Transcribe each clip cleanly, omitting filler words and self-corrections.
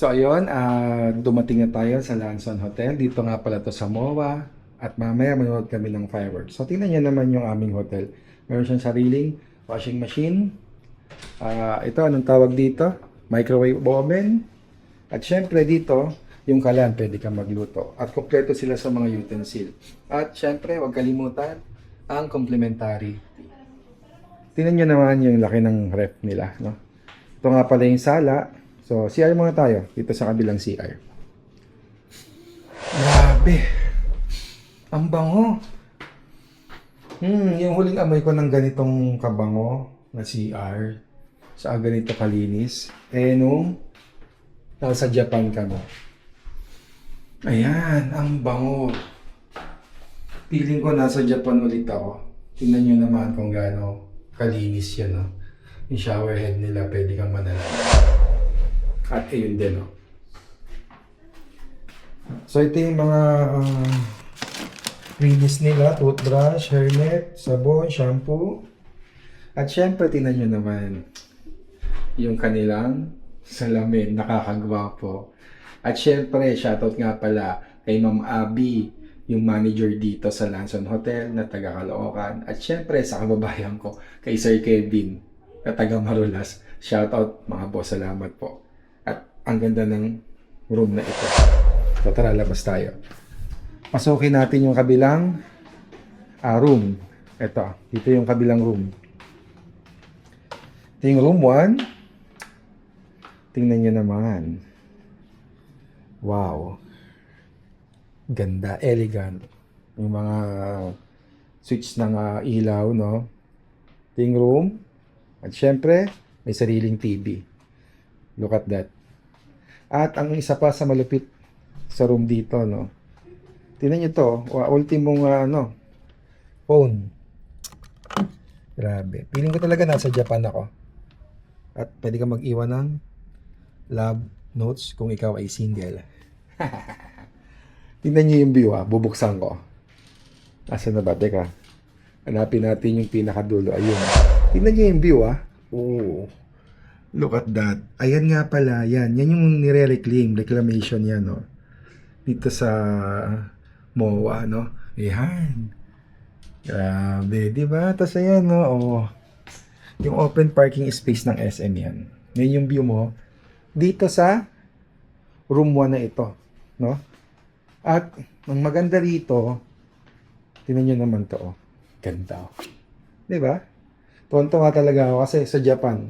So ayun, dumating na tayo sa Lanson Hotel. Dito nga pala to sa MOA. At mamaya manood kami ng fireworks. So tingnan niyo naman yung aming hotel. Meron siyang sariling washing machine. Ito, anong tawag dito? Microwave oven. At syempre dito, yung kalan, pwede kang magluto. At kompleto sila sa mga utensil. At syempre, huwag kalimutan ang complimentary. Tingnan nyo naman yung laki ng ref nila. No? Ito nga pala yung sala. So, CR muna tayo. Dito sa kabilang CR. Grabe. Ang bango. Yung huling amoy ko ng ganitong kabango na CR. Sa ganito kalinis. Nung nasa Japan kami. Ayan, ang bango. Feeling ko nasa Japan ulit ako. Tingnan nyo naman kung gaano kalinis yan. No? Yung shower head nila, pwede kang manalala. At ayun din, no? So, ito yung mga release nila. Toothbrush, hairnet, sabon, shampoo. At syempre, tingnan nyo naman yung kanilang salamin. Nakakagwapo. At syempre, shoutout nga pala kay Ma'am Abby, yung manager dito sa Lanson Hotel na taga Caloocan. At syempre, sa kababayan ko, kay Sir Kevin na taga Marulas. Shoutout mga boss, salamat po. At ang ganda ng room na ito. So tara, labas tayo. Pasukin natin yung kabilang room. Ito, dito yung kabilang room. Ito yung room 1. Tingnan nyo naman. Wow. Ganda, elegant. Yung mga switch ng ilaw, no? Ito yung room. At syempre, may sariling TV. Look at that. At ang isa pa sa malupit sa room dito, no? Tingnan nyo to. Ultimong, phone. Grabe. Feeling ko talaga nasa Japan ako. At pwede ka mag-iwan ng love notes kung ikaw ay single. Tingnan nyo yung view, bubuksan ko. Asa na ba? Teka. Hanapin natin yung pinakadulo. Ayun. Tingnan nyo yung view, Oh. Look at that. Ayan nga pala. Yan yung nire-reclaim. Reclamation yan, no? Dito sa MOA, no? Ayan. Grabe, di ba? Tapos ayan, no? Oh. Yung open parking space ng SM yan. Yan yung view mo. Dito sa room 1 na ito, no? At ang maganda rito, tingnan nyo naman to, oh. Ganda, oh. Di ba? Tonto nga talaga ako kasi sa Japan,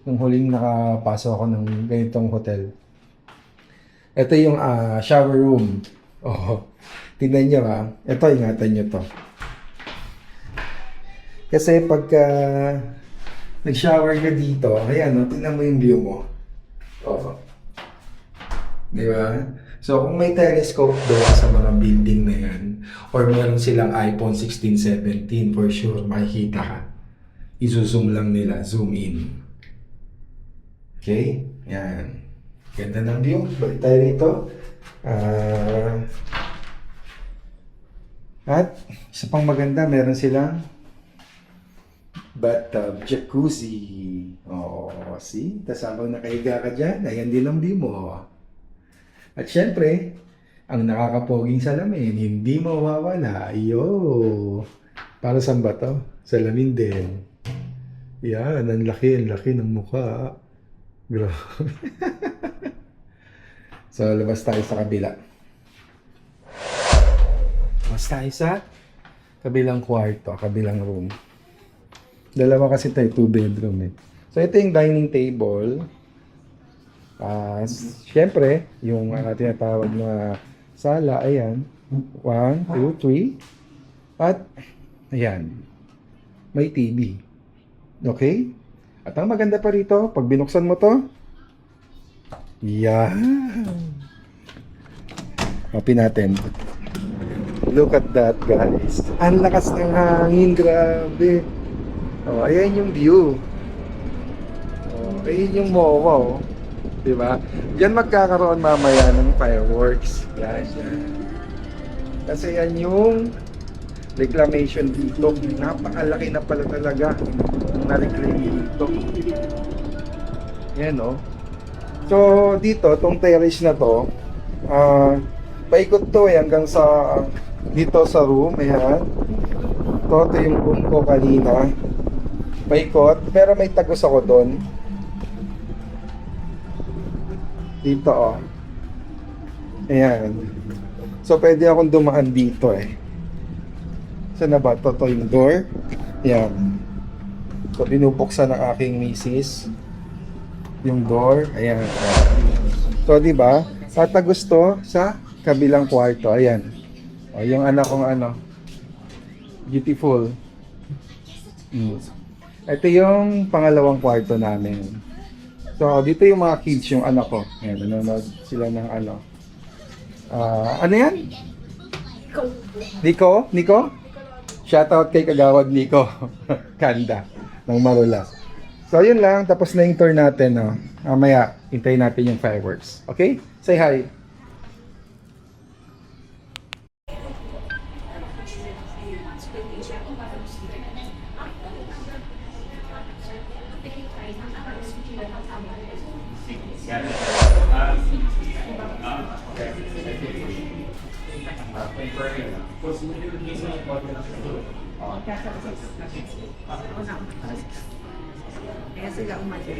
nung huling nakapasok ako ng ganitong hotel. Ito yung shower room. Oh, tingnan nyo Ito, ingatan nyo to. Kasi pagka nag-shower ka dito, ayan, tingnan mo yung view mo. Oh. Di ba? So, kung may telescope doon sa mga building na yan, or meron silang iPhone 16, 17, for sure, makikita ka. I-zoom lang nila, zoom in. Okay? Yan. Ganda ng view. Balik tayo rito. At isa pang maganda, meron silang bathtub, jacuzzi. Oh, see? Tapos habang nakahiga ka dyan, ayan din ang view mo. At syempre, ang nakakapoging salamin, hindi mawawala. Yo! Para saan ba to? Salamin din. Yan, ang laki ng mukha. Grabe. So, labas tayo sa kabila. Labas tayo sa kabilang kwarto, kabilang room. Dalawa kasi tayo, 2 bedroom So, ito yung dining table. Siyempre, yung tinatawag na sala, ayan. 1, 2, 3. At, ayan. May TV. Okay? At ang maganda pa rito, pag binuksan mo to, yan. Open natin. Look at that, guys. Ang lakas ng hangin, grabe. Oh, ayan yung view. Oh, ayan yung MOA, oh. Diba? Diyan magkakaroon mamaya ng fireworks. Yan. Kasi yan yung reclamation dito. Napakalaki na pala talaga na-reclaim dito. Yan, oh. So, dito, tong terrace na to, paikot to hanggang sa dito sa room, ayan. Ito yung room ko kanina. Paikot, pero may tagos ako doon. Dito, oh. Ayan. So, pwede akong dumaan dito eh. Saan na ba? Ito yung door. Ayan. So, binubuksan ng aking misis yung door. Ayan. So, di ba? Tatagos to sa kabilang kwarto. Ayan. O, yung anak kong ano. Beautiful. Ito yung pangalawang kwarto namin. So, dito yung mga kids, yung anak ko. Ayan, nanonood sila ng ano. Ano yan? Nico? Nico? Shoutout kay Kagawad Nico. Kanda. Ng Marulas. So, yun lang. Tapos na yung tour natin, no? Mamaya, hintayin natin yung fireworks. Okay? Say hi. Kaya sila umalis.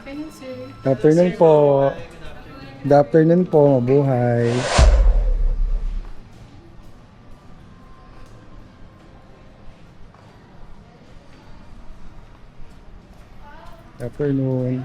Afternoon, sir. Afternoon po. Good afternoon po. Mabuhay. Afternoon.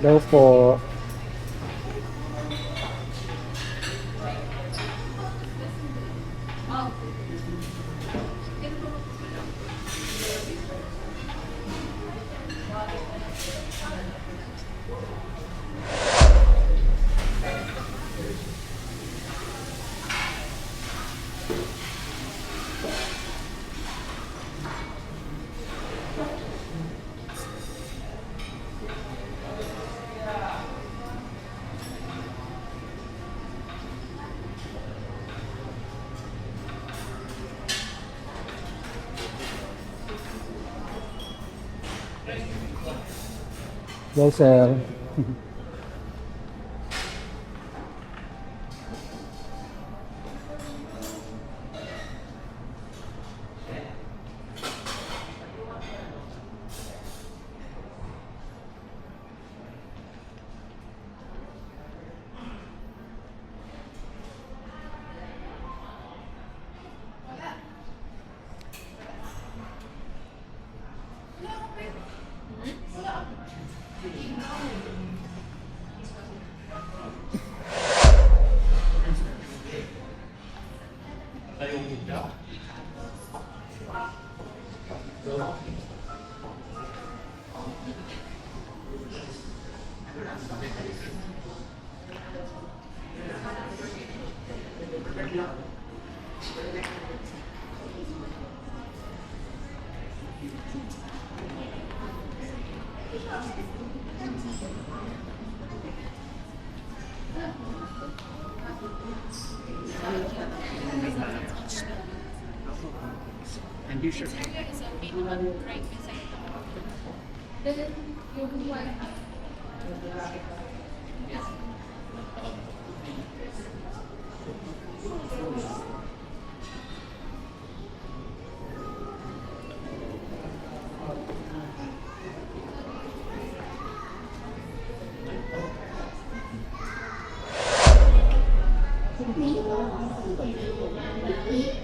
Daw po. Go, sir. And you should. Thank you.